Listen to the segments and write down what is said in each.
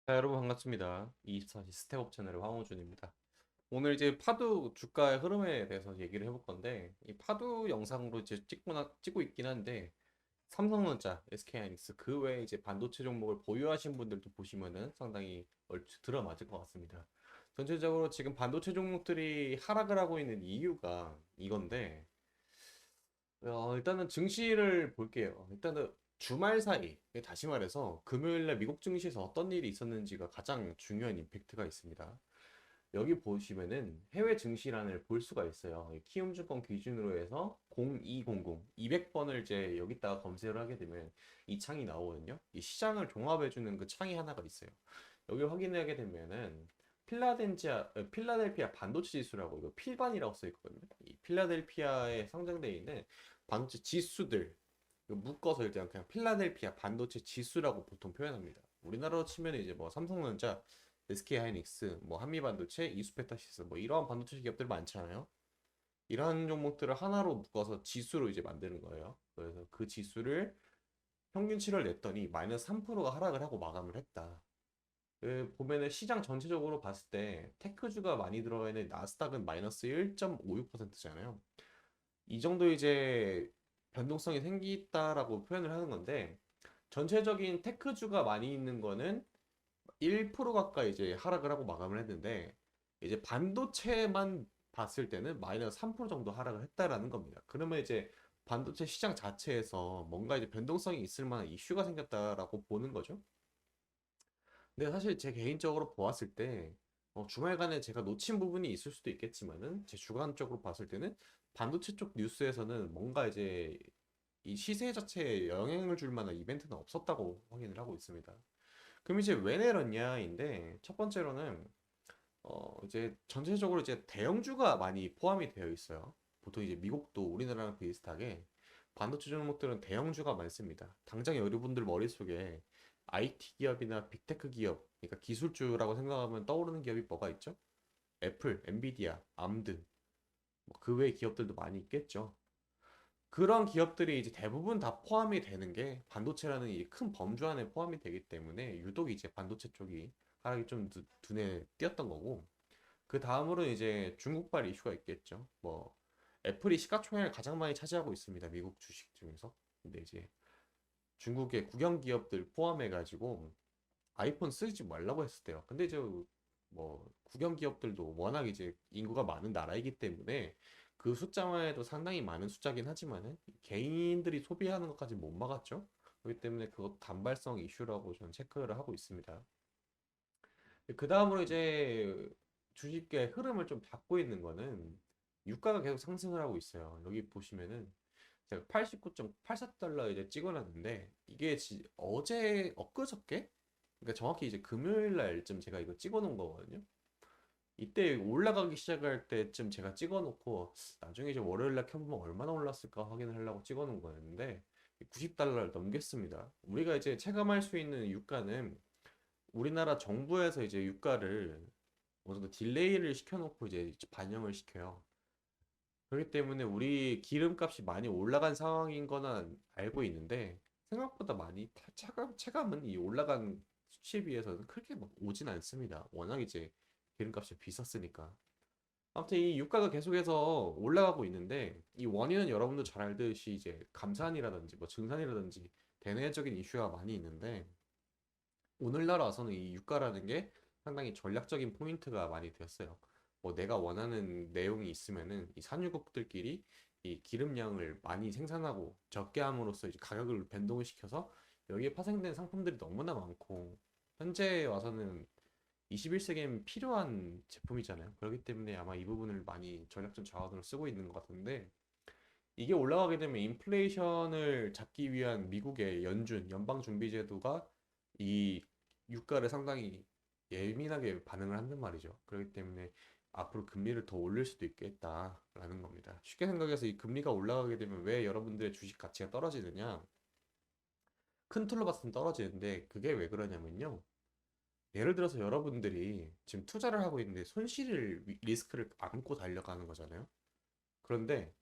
여러분 반갑습니다. 24시 스택업 채널의 황호준입니다. 오늘 이제 파도 주가의 흐름에 대해서 얘기를 해볼 건데, 이 파도 영상으로 이제 찍고 있긴 한데, 삼성전자, SK하이닉스 그 외에 이제 반도체 종목을 보유하신 분들도 보시면은 상당히 얼추 들어맞을 것 같습니다. 전체적으로 지금 반도체 종목들이 하락을 하고 있는 이유가 이건데, 일단은 증시를 볼게요. 일단은 주말 사이, 다시 말해서 금요일날 미국 증시에서 어떤 일이 있었는지가 가장 중요한 임팩트가 있습니다. 여기 보시면은 해외 증시란을 볼 수가 있어요. 키움증권 기준으로 해서 0200, 200번을 이제 여기다가 검색을 하게 되면 이 창이 나오거든요. 이 시장을 종합해주는 그 창이 하나가 있어요. 여기 확인하게 되면은 필라델피아 반도체 지수라고 이거 필반이라고 써 있거든요. 이 필라델피아에 상장되어 있는 반도체 지수들 이거 묶어서 일단 그냥 필라델피아 반도체 지수라고 보통 표현합니다. 우리나라로 치면 이제 뭐 삼성전자, SK하이닉스, 뭐 한미반도체, 이수페타시스 뭐 이러한 반도체 기업들 많잖아요. 이러한 종목들을 하나로 묶어서 지수로 이제 만드는 거예요. 그래서 그 지수를 평균치를 냈더니 마이너스 3%가 하락을 하고 마감을 했다. 보면은 시장 전체적으로 봤을 때 테크주가 많이 들어가 있는 나스닥은 마이너스 1.56%잖아요. 이 정도 이제 변동성이 생기다라고 표현을 하는 건데 전체적인 테크주가 많이 있는 거는 1% 가까이 이제 하락을 하고 마감을 했는데 이제 반도체만 봤을 때는 마이너스 3% 정도 하락을 했다라는 겁니다. 그러면 이제 반도체 시장 자체에서 뭔가 이제 변동성이 있을 만한 이슈가 생겼다라고 보는 거죠. 근데 사실 제 개인적으로 보았을 때 주말간에 제가 놓친 부분이 있을 수도 있겠지만은 제 주관적으로 봤을 때는 반도체 쪽 뉴스에서는 뭔가 이제 이 시세 자체에 영향을 줄 만한 이벤트는 없었다고 확인을 하고 있습니다. 그럼 이제 왜 내렸냐인데 첫 번째로는 이제 전체적으로 이제 대형주가 많이 포함이 되어 있어요. 보통 이제 미국도 우리나라랑 비슷하게 반도체 종목들은 대형주가 많습니다. 당장 여러분들 머릿속에 IT 기업이나 빅테크 기업, 그러니까 기술주라고 생각하면 떠오르는 기업이 뭐가 있죠? 애플, 엔비디아, 암드, 뭐그 외의 기업들도 많이 있겠죠. 그런 기업들이 이제 대부분 다 포함이 되는 게 반도체라는 이 큰 범주 안에 포함이 되기 때문에 유독 이제 반도체 쪽이 하락이 좀 눈에 띄었던 거고 그 다음으로 이제 중국발 이슈가 있겠죠. 뭐 애플이 시가총액을 가장 많이 차지하고 있습니다. 미국 주식 중에서. 근데 이제 중국의 국영 기업들 포함해가지고 아이폰 쓰지 말라고 했었대요. 근데 이제 뭐 국영 기업들도 워낙 이제 인구가 많은 나라이기 때문에 그 숫자만 해도 상당히 많은 숫자긴 하지만은 개인들이 소비하는 것까지 못 막았죠. 그렇기 때문에 그것 단발성 이슈라고 저는 체크를 하고 있습니다. 그 다음으로 이제 주식의 흐름을 좀 잡고 있는 거는 유가가 계속 상승을 하고 있어요. 여기 보시면은 제가 89.84달러 이제 찍어놨는데 이게 엊그저께? 그러니까 정확히 이제 금요일 날쯤 제가 이거 찍어놓은 거거든요. 이때 올라가기 시작할 때쯤 제가 찍어놓고 나중에 이제 월요일 날 켜보면 얼마나 올랐을까 확인을 하려고 찍어놓은 거였는데 90달러를 넘겼습니다. 우리가 이제 체감할 수 있는 유가는 우리나라 정부에서 이제 유가를 어느 정도 딜레이를 시켜놓고 이제 반영을 시켜요. 그렇기 때문에 우리 기름값이 많이 올라간 상황인 거는 알고 있는데 생각보다 많이 체감은 이 올라간 수치에 비해서는 크게 막 오진 않습니다. 워낙 이제 기름값이 비쌌으니까. 아무튼 이 유가가 계속해서 올라가고 있는데 이 원인은 여러분도 잘 알듯이 이제 감산이라든지 뭐 증산이라든지 대내적인 이슈가 많이 있는데 오늘날 와서는 이 유가라는 게 상당히 전략적인 포인트가 많이 되었어요. 뭐 내가 원하는 내용이 있으면은 이 산유국들끼리 이 기름량을 많이 생산하고 적게 함으로써 이제 가격을 변동을 시켜서 여기에 파생된 상품들이 너무나 많고 현재 와서는 21세기엔 필요한 제품이잖아요. 그렇기 때문에 아마 이 부분을 많이 전략적 자원으로 쓰고 있는 것 같은데 이게 올라가게 되면 인플레이션을 잡기 위한 미국의 연방준비제도가 이 유가를 상당히 예민하게 반응을 한단 말이죠. 그렇기 때문에 앞으로 금리를 더 올릴 수도 있겠다라는 겁니다. 쉽게 생각해서 이 금리가 올라가게 되면 왜 여러분들의 주식 가치가 떨어지느냐? 큰 틀로 봤을 땐 떨어지는데 그게 왜 그러냐면요. 예를 들어서 여러분들이 지금 투자를 하고 있는데 리스크를 안고 달려가는 거잖아요. 그런데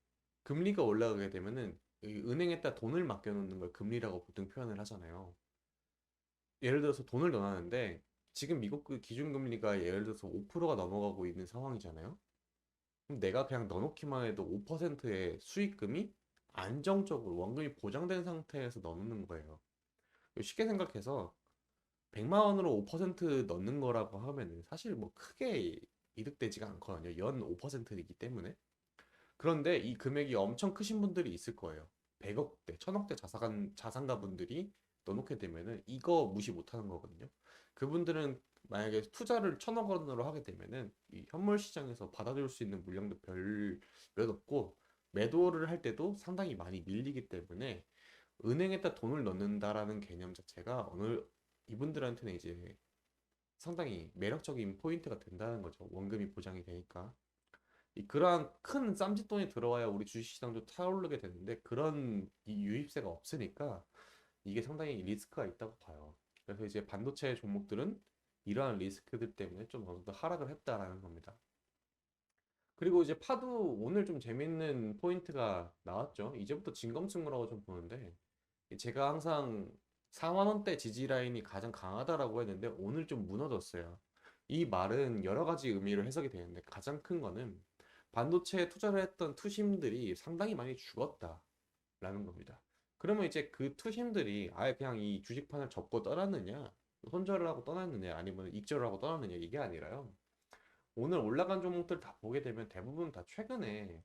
금리가 올라가게 되면은 이 은행에다 돈을 맡겨놓는 걸 금리라고 보통 표현을 하잖아요. 예를 들어서 돈을 넣어놨는데 지금 미국 그 기준금리가 예를 들어서 5%가 넘어가고 있는 상황이잖아요. 그럼 내가 그냥 넣어놓기만 해도 5%의 수익금이 안정적으로 원금이 보장된 상태에서 넣는 거예요. 쉽게 생각해서 100만 원으로 5% 넣는 거라고 하면은 사실 뭐 크게 이득되지가 않거든요. 연 5%이기 때문에. 그런데 이 금액이 엄청 크신 분들이 있을 거예요. 100억대, 1000억대 자산가 분들이 넣어놓게 되면은 이거 무시 못하는 거거든요. 그분들은 만약에 투자를 1000억 원으로 하게 되면은 이 현물 시장에서 받아들일 수 있는 물량도 몇 없고 매도를 할 때도 상당히 많이 밀리기 때문에 은행에다 돈을 넣는다라는 개념 자체가 어느 이분들한테는 이제 상당히 매력적인 포인트가 된다는 거죠. 원금이 보장이 되니까. 그러한 큰 쌈짓돈이 들어와야 우리 주식시장도 타오르게 되는데 그런 이 유입세가 없으니까 이게 상당히 리스크가 있다고 봐요. 그래서 이제 반도체 종목들은 이러한 리스크들 때문에 좀 어느 정도 하락을 했다라는 겁니다. 그리고 이제 파도 오늘 좀 재밌는 포인트가 나왔죠. 이제부터 진검승부라고 좀 보는데 제가 항상 4만 원대 지지 라인이 가장 강하다라고 했는데 오늘 좀 무너졌어요. 이 말은 여러 가지 의미로 해석이 되는데 가장 큰 거는 반도체에 투자를 했던 투심들이 상당히 많이 죽었다라는 겁니다. 그러면 이제 그 투심들이 아예 그냥 이 주식판을 접고 떠났느냐, 손절을 하고 떠났느냐, 아니면 익절을 하고 떠났느냐 이게 아니라요. 오늘 올라간 종목들 다 보게 되면 대부분 다 최근에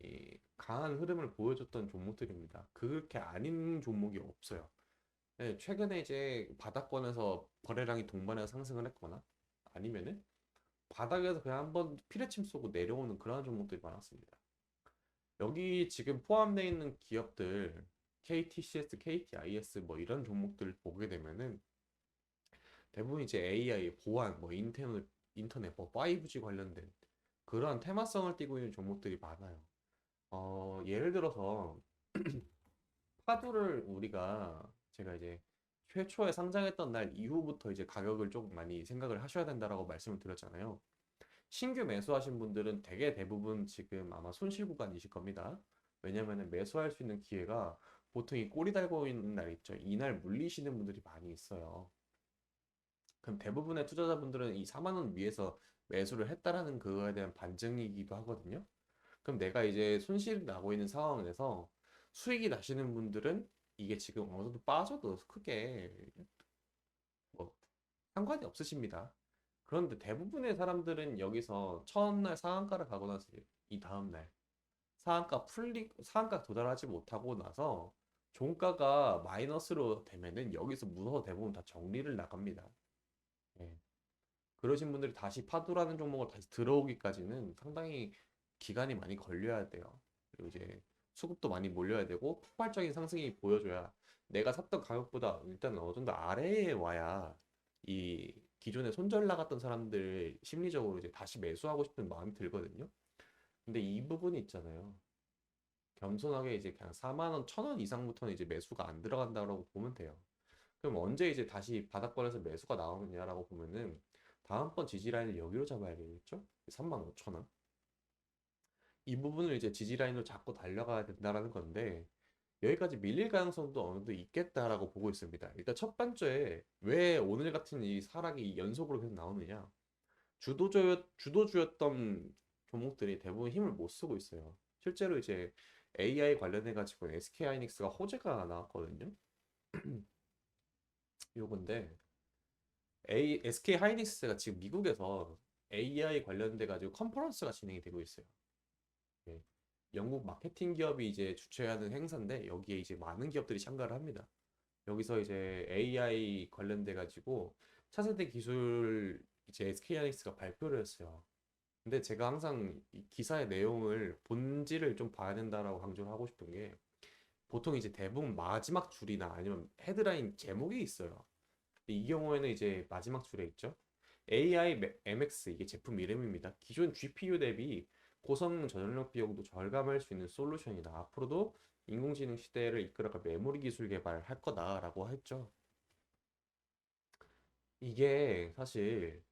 이 강한 흐름을 보여줬던 종목들입니다. 그렇게 아닌 종목이 없어요. 네, 최근에 이제 바닥권에서 거래량이 동반해서 상승을 했거나 아니면은 바닥에서 그냥 한번 피레침 쏘고 내려오는 그런 종목들이 많았습니다. 여기 지금 포함되어 있는 기업들 KTCS, KTIS 뭐 이런 종목들 보게 되면은 대부분 이제 AI, 보안, 뭐 인터넷, 뭐 5G 관련된 그런 테마성을 띠고 있는 종목들이 많아요. 예를 들어서 파도를 우리가 제가 이제 최초에 상장했던 날 이후부터 이제 가격을 조금 많이 생각을 하셔야 된다라고 말씀을 드렸잖아요. 신규 매수하신 분들은 대개 대부분 지금 아마 손실 구간이실 겁니다. 왜냐면은 매수할 수 있는 기회가 보통 이 꼬리 달고 있는 날 있죠. 이날 물리시는 분들이 많이 있어요. 그럼 대부분의 투자자분들은 이 4만 원 위에서 매수를 했다라는 그거에 대한 반증이기도 하거든요. 그럼 내가 이제 손실이 나고 있는 상황에서 수익이 나시는 분들은 이게 지금 어느 정도 빠져도 크게 뭐 상관이 없으십니다. 그런데 대부분의 사람들은 여기서 첫날 상한가를 가고 나서 이 다음날 상한가 도달하지 못하고 나서 종가가 마이너스로 되면은 여기서 무서워 대부분 다 정리를 나갑니다. 예. 그러신 분들이 다시 파도라는 종목을 다시 들어오기까지는 상당히 기간이 많이 걸려야 돼요. 그리고 이제 수급도 많이 몰려야 되고 폭발적인 상승이 보여줘야 내가 샀던 가격보다 일단 어느 정도 아래에 와야 이 기존에 손절 나갔던 사람들 심리적으로 이제 다시 매수하고 싶은 마음이 들거든요. 근데 이 부분이 있잖아요. 겸손하게 이제 그냥 4만 원, 1,000원 이상부터는 이제 매수가 안 들어간다고 보면 돼요. 그럼 언제 이제 다시 바닥권에서 매수가 나오느냐라고 보면은 다음번 지지 라인을 여기로 잡아야겠죠? 3만 5천 원. 이 부분을 이제 지지 라인으로 잡고 달려가야 된다라는 건데 여기까지 밀릴 가능성도 어느 정도 있겠다라고 보고 있습니다. 일단 첫 번째 왜 오늘 같은 이 하락이 연속으로 계속 나오느냐? 주도주였던 종목들이 대부분 힘을 못 쓰고 있어요. 실제로 이제 AI 관련해 가지고 SK 하이닉스가 호재가 나왔거든요. 요건데 SK 하이닉스가 지금 미국에서 AI 관련돼 가지고 컨퍼런스가 진행이 되고 있어요. 예. 영국 마케팅 기업이 이제 주최하는 행사인데 여기에 이제 많은 기업들이 참가를 합니다. 여기서 이제 AI 관련돼 가지고 차세대 기술 이제 SK 하이닉스가 발표를 했어요. 근데 제가 항상 이 기사의 내용을 본질을 좀 봐야 된다라고 강조를 하고 싶은 게 보통 이제 대부분 마지막 줄이나 아니면 헤드라인 제목이 있어요. 근데 이 경우에는 이제 마지막 줄에 있죠. AI MX 이게 제품 이름입니다. 기존 GPU 대비 고성능 저전력 비용도 절감할 수 있는 솔루션이다. 앞으로도 인공지능 시대를 이끌어갈 메모리 기술 개발할 거다라고 했죠. 이게 사실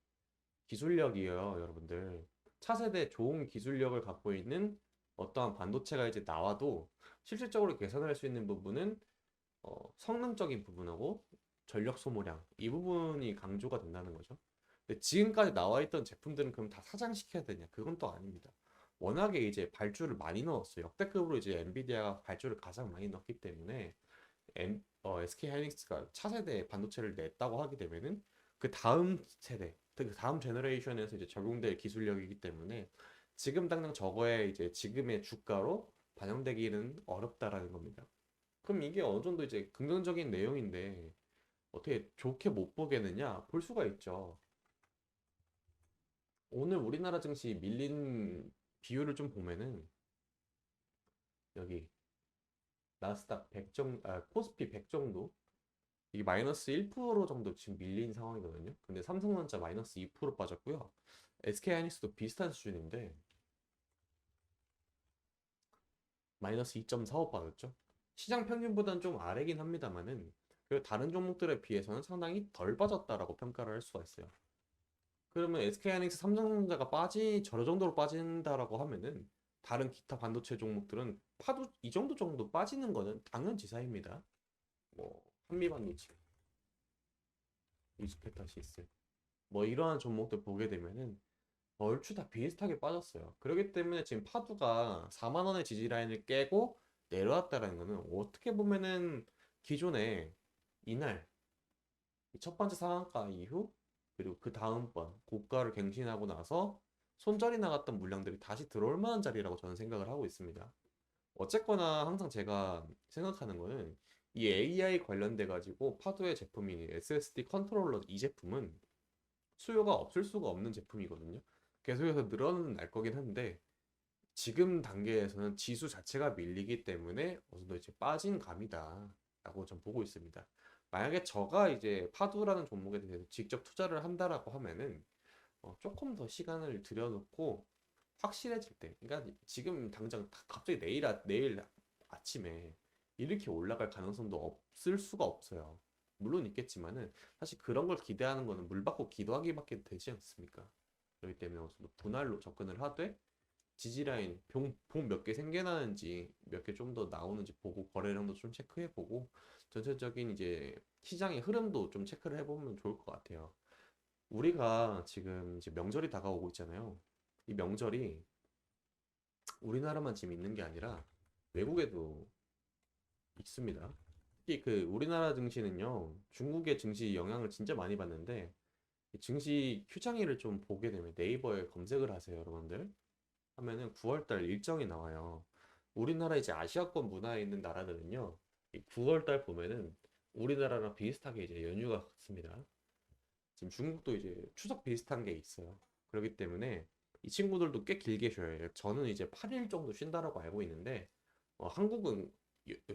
기술력이에요, 여러분들. 차세대 좋은 기술력을 갖고 있는 어떠한 반도체가 이제 나와도 실질적으로 계산할 수 있는 부분은 성능적인 부분하고 전력 소모량 이 부분이 강조가 된다는 거죠. 근데 지금까지 나와 있던 제품들은 그럼 다 사장시켜야 되냐? 그건 또 아닙니다. 워낙에 이제 발주를 많이 넣었어요. 역대급으로 이제 엔비디아가 발주를 가장 많이 넣었기 때문에 SK 하이닉스가 차세대 반도체를 냈다고 하게 되면은 그 다음 세대, 그 다음 제너레이션에서 이제 적용될 기술력이기 때문에 지금 당장 저거에 이제 지금의 주가로 반영되기는 어렵다라는 겁니다. 그럼 이게 어느 정도 이제 긍정적인 내용인데 어떻게 좋게 못 보겠느냐? 볼 수가 있죠. 오늘 우리나라 증시 밀린 비율을 좀 보면은 여기 나스닥 100 코스피 100 정도 이게 마이너스 1% 정도 지금 밀린 상황이거든요. 근데 삼성전자 마이너스 2% 빠졌고요. SK하이닉스도 비슷한 수준인데 마이너스 2.45 빠졌죠. 시장 평균보다는 좀 아래긴 합니다만은 그 다른 종목들에 비해서는 상당히 덜 빠졌다라고 평가를 할 수가 있어요. 그러면 SK하이닉스, 삼성전자가 저런 정도로 빠진다라고 하면은 다른 기타 반도체 종목들은 파도 이 정도 빠지는 거는 당연지사입니다. 뭐 한미반도체, 이스케타시스 뭐 이러한 종목들 보게 되면은 얼추 다 비슷하게 빠졌어요. 그렇기 때문에 지금 파두가 4만 원의 지지 라인을 깨고 내려왔다는 거는 어떻게 보면은 기존에 이날 첫 번째 상한가 이후 그리고 그 다음번 고가를 갱신하고 나서 손절이 나갔던 물량들이 다시 들어올 만한 자리라고 저는 생각을 하고 있습니다. 어쨌거나 항상 제가 생각하는 거는 이 AI 관련돼 가지고 파도의 제품인 SSD 컨트롤러 이 제품은 수요가 없을 수가 없는 제품이거든요. 계속해서 늘어는 날 거긴 한데 지금 단계에서는 지수 자체가 밀리기 때문에 어느 정도 이제 빠진 감이다라고 전 보고 있습니다. 만약에 저가 이제 파두라는 종목에 대해서 직접 투자를 한다라고 하면은 조금 더 시간을 들여놓고 확실해질 때, 그러니까 지금 당장 갑자기 내일 아침에 이렇게 올라갈 가능성도 없을 수가 없어요. 물론 있겠지만은 사실 그런 걸 기대하는 거는 물 받고 기도하기밖에 되지 않습니까? 그렇기 때문에 어느 정도 분할로 접근을 하되 지지라인 봉 몇 개 생겨나는지 몇 개 좀 더 나오는지 보고 거래량도 좀 체크해 보고 전체적인 이제 시장의 흐름도 좀 체크를 해보면 좋을 것 같아요. 우리가 지금 이제 명절이 다가오고 있잖아요. 이 명절이 우리나라만 지금 있는 게 아니라 외국에도 있습니다. 특히 그 우리나라 증시는요, 중국의 증시 영향을 진짜 많이 받는데, 이 증시 휴장일을 좀 보게 되면 네이버에 검색을 하세요, 여러분들. 하면은 9월달 일정이 나와요. 우리나라 이제 아시아권 문화에 있는 나라들은요, 이 9월달 보면은 우리나라랑 비슷하게 이제 연휴가 같습니다. 지금 중국도 이제 추석 비슷한 게 있어요. 그렇기 때문에 이 친구들도 꽤 길게 쉬어요. 저는 이제 8일 정도 쉰다라고 알고 있는데 한국은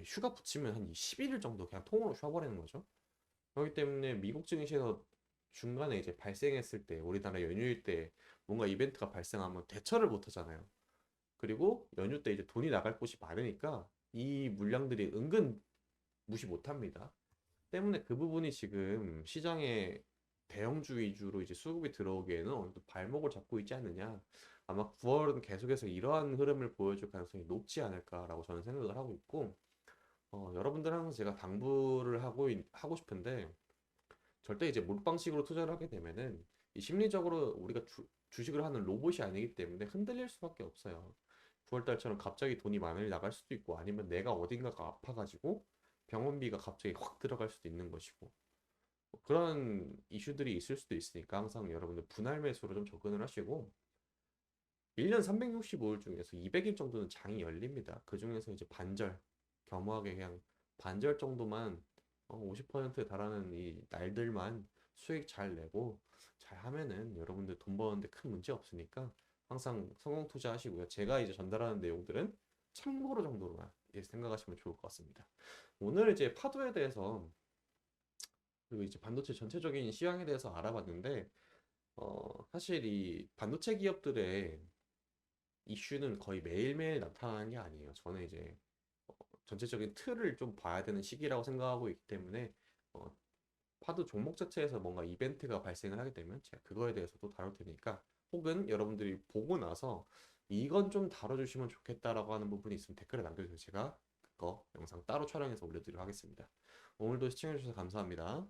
휴가 붙이면 한 11일 정도 그냥 통으로 쉬어버리는 거죠. 그렇기 때문에 미국 증시에서 중간에 이제 발생했을 때 우리나라 연휴일 때 뭔가 이벤트가 발생하면 대처를 못 하잖아요. 그리고 연휴 때 이제 돈이 나갈 곳이 많으니까 이 물량들이 은근 무시 못 합니다. 때문에 그 부분이 지금 시장에 대형주 위주로 이제 수급이 들어오기에는 어느 정도 발목을 잡고 있지 않느냐. 아마 9월은 계속해서 이러한 흐름을 보여줄 가능성이 높지 않을까라고 저는 생각을 하고 있고, 여러분들 항상 제가 당부를 하고 싶은데, 절대 이제 몰빵식으로 투자를 하게 되면은, 이 심리적으로 우리가 주식을 하는 로봇이 아니기 때문에 흔들릴 수밖에 없어요. 9월달처럼 갑자기 돈이 많이 나갈 수도 있고, 아니면 내가 어딘가가 아파가지고 병원비가 갑자기 확 들어갈 수도 있는 것이고, 뭐 그런 이슈들이 있을 수도 있으니까 항상 여러분들 분할 매수로 좀 접근을 하시고 1년 365일 중에서 200일 정도는 장이 열립니다. 그 중에서 이제 반절 겸허하게 그냥 반절 정도만 50%에 달하는 이 날들만 수익 잘 내고 잘 하면은 여러분들 돈 버는데 큰 문제 없으니까 항상 성공 투자하시고요. 제가 이제 전달하는 내용들은 참고로 정도로만 생각하시면 좋을 것 같습니다. 오늘 이제 파도에 대해서 그리고 이제 반도체 전체적인 시황에 대해서 알아봤는데, 사실 이 반도체 기업들의 이슈는 거의 매일매일 나타나는 게 아니에요. 저는 이제 전체적인 틀을 좀 봐야 되는 시기라고 생각하고 있기 때문에, 어, 파도 종목 자체에서 뭔가 이벤트가 발생을 하게 되면 제가 그거에 대해서도 다룰 테니까, 혹은 여러분들이 보고 나서 이건 좀 다뤄주시면 좋겠다라고 하는 부분이 있으면 댓글에 남겨주세요. 제가 그거 영상 따로 촬영해서 올려드리도록 하겠습니다. 오늘도 시청해주셔서 감사합니다.